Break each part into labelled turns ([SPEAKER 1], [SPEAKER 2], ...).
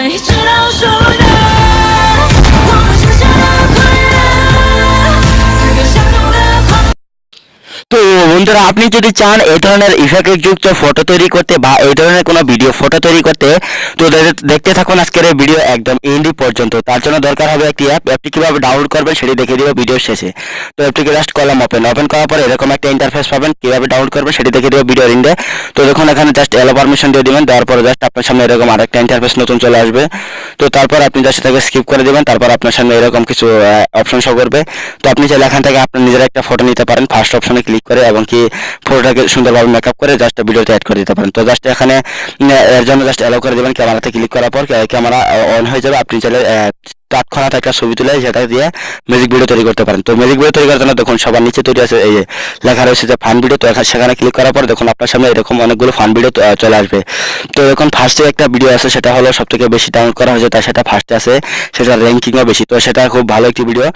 [SPEAKER 1] 知道说的，我们剩下的快乐，四个相同的狂。
[SPEAKER 2] তো বন্ধুরা আপনি যদি চান এই ধরনের ইফেক্ট যুক্ত ফটো তৈরি করতে বা এই ধরনের কোনো ভিডিও ফটো তৈরি করতে, তো দেখতে থাকুন আজকের এই ভিডিও একদম এন্ড পর্যন্ত। তার জন্য দরকার হবে একটি অ্যাপটি কিভাবে ডাউনলোড করবেন সেটি দেখিয়ে দেবো ভিডিও শেষে। তো অ্যাপটিকে জাস্ট কলাম ওপেন করার পরে এরকম একটা ইন্টারফেস পাবেন, কিভাবে ডাউনলোড করবেন সেটি দেখিয়ে দেবো ভিডিও এন্ডে। তো দেখুন এখানে জাস্ট এলো পারমিশন দিয়ে দিবেন, দেওয়ার পরে জাস্ট আপনার সামনে এরকম আরেকটা ইন্টারফেস নতুন চলে আসবে। তো তারপর আপনি জাস্ট এটাকে স্কিপ করে দিবেন, তারপর আপনার সামনে এরকম কিছু অপশন শো করবে। তো আপনি চাইলে এখান থেকে আপনার নিজের একটা ফটো নিতে পারেন, ফার্স্ট অপশনে ক্লিক করে, এবং কি ফটোটাকে সুন্দরভাবে মেকআপ করে জাস্ট ভিডিওতে অ্যাড করে দিতে পারেন। তো জাস্ট এখানে এর জন্য জাস্ট অ্যালাউ করে দেবেন, ক্যামেরাতে ক্লিক করার পর ক্যামেরা অন হয়ে যাবে। আপনি চাইলে তৎক্ষণাৎ একটা ছবি তুলে সেটা দিয়ে মিউজিক ভিডিও তৈরি করতে পারেন। তো মিউজিক ভিডিও তৈরি করার জন্য দেখুন সবার নিচে তৈরি আছে এই লেখা রয়েছে যে ফান ভিডিও। তো সেখানে ক্লিক করার পর দেখুন আপনার সামনে এরকম অনেকগুলো ফান ভিডিও চলে আসবে। তো এখন ফার্স্টে একটা ভিডিও আছে, সেটা হলো সব থেকে বেশি ডাউনলোড করা হয়েছে, তাই সেটা ফার্স্টে আছে, সেটা র্যাঙ্কিংও বেশি। তো সেটা খুব ভালো একটি ভিডিও।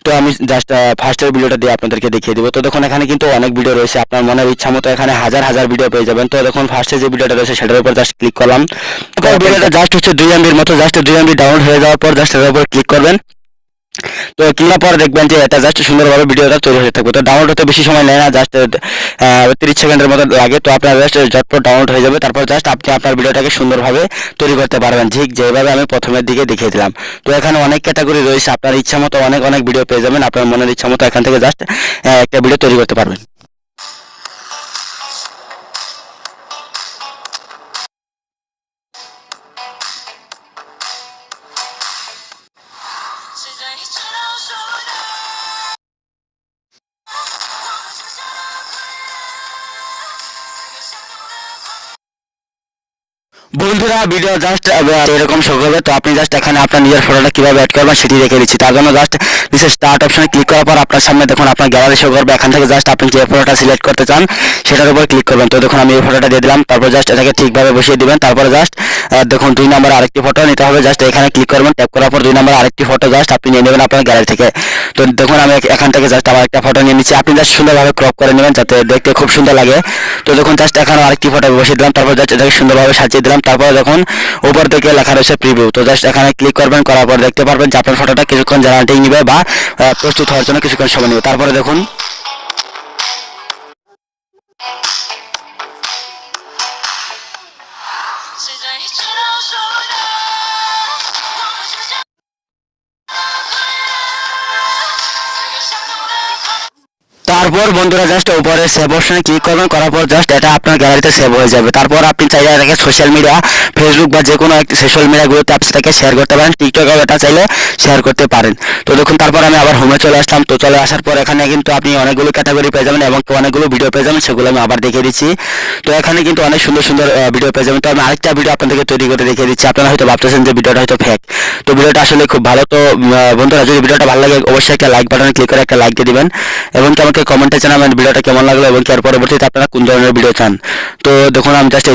[SPEAKER 2] তো আমি জাস্ট ফার্স্টের ভিডিওটা দিয়ে আপনাদেরকে দেখিয়ে দিব। তো দেখুন এখানে কিন্তু অনেক ভিডিও রয়েছে, আপনার মনের ইচ্ছা মতো এখানে হাজার হাজার ভিডিও পেয়ে যাবেন। তো দেখুন ফার্স্টে যে ভিডিওটা রয়েছে সেটার উপর জাস্ট ক্লিক করলাম। ভিডিওটা জাস্ট হচ্ছে 2 MB মতো, জাস্ট 2 MB ডাউনলোড হয়ে যাওয়ার পর জাস্ট এর উপর ক্লিক করবেন। তো ক্লিক পর দেখবেন যে এটা জাস্ট সুন্দরভাবে ভিডিওটা তৈরি হয়ে থাকবে। তো ডাউনলোড হতে বেশি সময় নেয় না, জাস্ট 30 সেকেন্ডের মতো লাগে। তো আপনার জাস্ট ঝটপট ডাউনলোড হয়ে যাবে। তারপর জাস্ট আপনি আপনার ভিডিওটাকে সুন্দরভাবে তৈরি করতে পারবেন, ঠিক যেভাবে আমি প্রথমের দিকে দেখিয়ে দিলাম। তো এখানে অনেক ক্যাটাগরি রয়েছে, আপনার ইচ্ছা মতো অনেক ভিডিও পেয়ে যাবেন। আপনার মনের ইচ্ছা মতো এখান থেকে জাস্ট একটা ভিডিও তৈরি করতে পারবেন। বন্ধুরা ভিডিও জাস্ট এরকম শো করবে। তো আপনি জাস্ট এখানে আপনার নিজের ফটোটা কিভাবে অ্যাড করবেন সেটি রেখে দিচ্ছি। তার জন্য জাস্ট নিচে স্টার্ট অপশনে ক্লিক করার পর আপনার সামনে দেখুন আপনার গ্যালারি শো করবে। এখান থেকে জাস্ট আপনি যে ফটোটা সিলেক্ট করতে চান সেটার উপর ক্লিক করবেন। তো দেখুন আমি এই ফটোটা দিয়ে দিলাম, তারপর জাস্ট এটাকে ঠিকভাবে বসিয়ে দিবেন। তারপরে জাস্ট দেখুন 2 নম্বরে আরেকটি ফটো নিতে হবে, জাস্ট এখানে ক্লিক করবেন, ট্যাপ করার পর 2 নম্বরে আরেকটি ফটো জাস্ট আপনি নিয়ে নেবেন আপনার গ্যালারি থেকে। তো দেখুন আমি এখান থেকে জাস্ট আমার একটা ফটো নিয়ে নিচ্ছি, আপনি জাস্ট সুন্দরভাবে ক্রপ করে নেবেন যাতে দেখতে খুব সুন্দর লাগে। তো দেখুন জাস্ট এখানে আরেকটি ফটো বসিয়ে দিলাম, তারপর জাস্ট এটাকে সুন্দরভাবে সাজিয়ে দিলাম। তারপরে দেখুন উপর থেকে লেখা রয়েছে প্রিভিউ। তো জাস্ট এখানে ক্লিক করবেন, করার পর দেখতে পারবেন যে আপনার ফটোটা কিছুক্ষণ জেনারেটিং নিবে বা প্রস্তুত হওয়ার জন্য কিছুক্ষণ সময় নেবে। তারপরে দেখুন তারপর বন্ধুরা জাস্ট উপরে সেভ অপশনে ক্লিক করবেন, করার পর জাস্ট এটা আপনার গ্যালারিতে সেভ হয়ে যাবে। তারপর আপনি চাইলে এটাকে সোশ্যাল মিডিয়া, ফেসবুক বা যে কোনো সোশ্যাল মিডিয়াগুলোতে অ্যাপস থেকে শেয়ার করতে পারেন, টিকটকেও এটা চাইলে শেয়ার করতে পারেন। তো দেখুন তারপর আমি আবার হোমে চলে আসলাম। তো চলে আসার পর এখানে কিন্তু আপনি অনেকগুলো ক্যাটাগরি পেয়ে যাবেন এবং অনেকগুলো ভিডিও পেয়ে যাবেন, সেগুলো আমি আবার দেখিয়ে দিচ্ছি। তো এখানে কিন্তু অনেক সুন্দর সুন্দর ভিডিও পেয়ে যাবেন। তো আমি আরেকটা ভিডিও আপনাদেরকে তৈরি করে দেখিয়ে দিচ্ছি। আপনারা হয়তো ভাবতেছেন যে ভিডিওটা হয়তো ফেক, তো ভিডিওটা আসলে খুব ভালো। তো বন্ধুরা যদি ভিডিওটা ভালো লাগে অবশ্যই একটা লাইক বাটনে ক্লিক করে একটা লাইক দিয়ে দিবেন, এবং কি আমাকে কমেন্টে জানাবেন ভিডিওটা কেমন লাগলো এবং এর পরবর্তীতে আপনারা কোন ধরনের ভিডিও চান। তো দেখুন আমি জাস্ট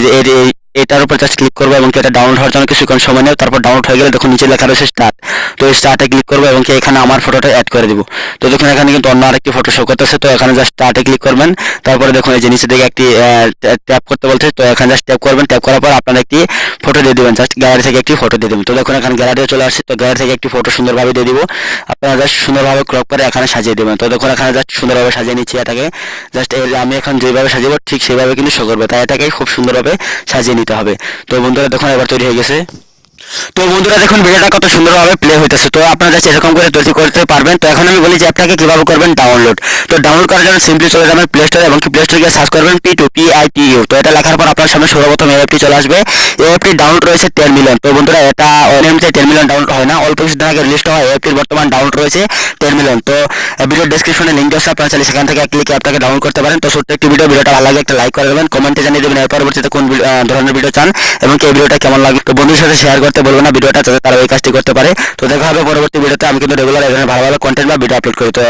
[SPEAKER 2] এটার উপর জাস্ট ক্লিক করবো এবং এটা ডাউনলোড হওয়ার জন্য কিছুক্ষণ সময় নেব। তারপর ডাউনলোড হয়ে গেলে দেখুন নিচে লেখা রয়েছে স্টার্ট। তো এই স্টার্টে ক্লিক করবো এবং এখানে আমার ফটোটা অ্যাড করে দিব। তো দেখুন এখানে কিন্তু অন্য আরেকটি ফটো শো করতেছে। তো এখানে জাস্ট স্টার্টে ক্লিক করবেন, তারপরে দেখুন এই যে নিচে দিকে একটি ট্যাপ করতে বলছে। তো এখানে জাস্ট ট্যাপ করবেন, ট্যাপ করার পর আপনারা একটি ফটো দিয়ে দেবেন, জাস্ট গ্যালারি থেকে একটি ফটো দিয়ে দেবেন। তো দেখুন এখানে গ্যালারিও চলে আসছে। তো গ্যালারি থেকে একটি ফটো সুন্দরভাবে দিয়ে দিব, আপনারা জাস্ট সুন্দরভাবে ক্রপ করে এখানে সাজিয়ে দেবেন। তো দেখুন এখানে জাস্ট সুন্দরভাবে সাজিয়ে নিচ্ছি এটাকে, জাস্ট আমি এখন যেভাবে সাজাবো ঠিক সেভাবে কিন্তু শো করবে, তাই এটাকে খুব সুন্দরভাবে সাজিয়ে নিতে হবে। তো বন্ধুরা দেখুন এবার তৈরি হয়ে গেছে। তো বন্ধুরা দেখুন ভিডিওটা কত সুন্দরভাবে প্লে হইতেছে। তো আপনারা জাস্ট এরকম করে তৈরি করতে পারবেন। তো এখন আমি বলি যে অ্যাপটাকে কিভাবে করবেন ডাউনলোড। তো ডাউনলোড করার জন্য সিম্পলি চলে যাবেন প্লে স্টোরে এবং প্লে স্টোরে গিয়ে সার্চ করবেন পিটু PITU। তো এটা লেখার পর আপনার সামনে সর্বপ্রথম এই অ্যাপটি চলে আসবে। এই অ্যাপটি ডাউনলোড রয়েছে 10 মিলিয়ন। তো বন্ধুরা এটা অনেকটা 10 মিলিয়ন ডাউনলোড হয় না, অল্প কিছুদিন আগে রিলিজ হয়। অ্যাপটির বর্তমান ডাউনলোড রয়েছে 10 মিলিয়ন। তো ভিডিও ডেসক্রিপশনে লিংক আছে, আপনারা চাইলে সেখান থেকে ক্লিক অ্যাপটাকে ডাউনলোড করতে পারেন। তো ছোট্ট একটি ভিডিওটা ভালো লাগে একটা লাইক করে দেবেন, কমেন্টে জানিয়ে দেবেন এর পরবর্তীতে কোন ধরনের ভিডিও চান এবং এই ভিডিওটা কেমন লাগলো। তো বন্ধুদের সাথে শেয়ার করতে বলবেন না ভিডিওটা, তারা এই কাজটি করতে পারে। তো দেখা হবে পরবর্তী ভিডিওতে। আমি কিন্তু রেগুলার এই ধরনের ভালো ভালো কন্টেন্ট বা ভিডিও আপলোড করি। তো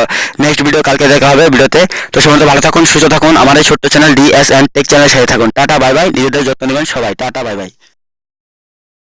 [SPEAKER 2] নেক্সট ভিডিও কালকে দেখা হবে ভিডিওতে। তো সবাই ভালো থাকুন, সুস্থ থাকুন, আমার এই ছোট্ট চ্যানেল DS and টেক চ্যানেলের সাথে থাকুন। টাটা বাই বাই, নিজেদের যত্ন নেবেন সবাই। Tata bye bye.